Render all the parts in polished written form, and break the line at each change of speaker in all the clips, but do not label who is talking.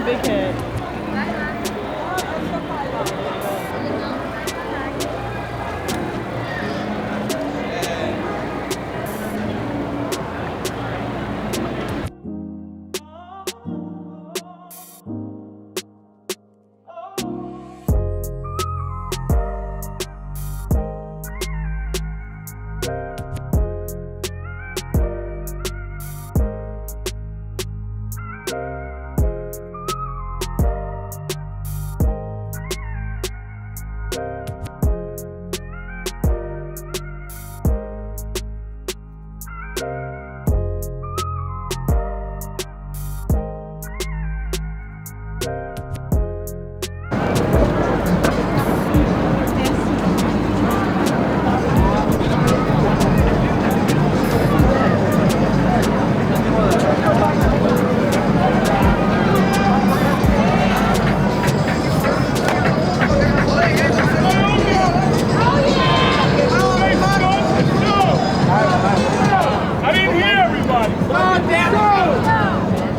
a big hit.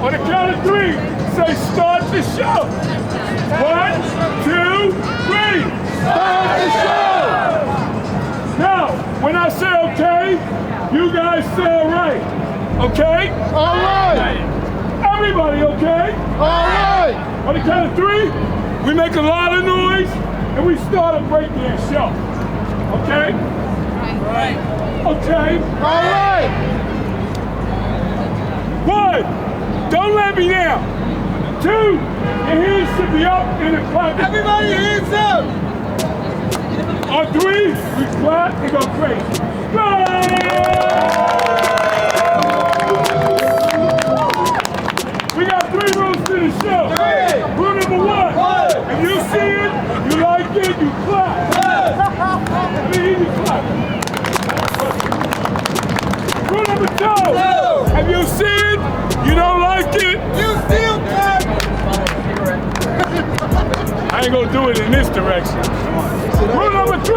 On the count of three, say start the show. 1, 2, 3. Start the show. Now, when I say okay, you guys say all right. Okay?
All right.
Everybody okay?
All right.
On the count of three, we make a lot of noise and we start a breakdance show. Okay?
Right.
Okay?
All right.
1. Don't let me down. 2, your hands should be up in the clap.
Everybody hands up.
On 3, we clap and go crazy. We got 3 rules to the show. Rule number 1. If you see it, you like it, you clap. Let me hear you clap. Rule number 2. If you see it, you don't like it,
You still clap.
I ain't gonna do it in this direction. Rule number 3.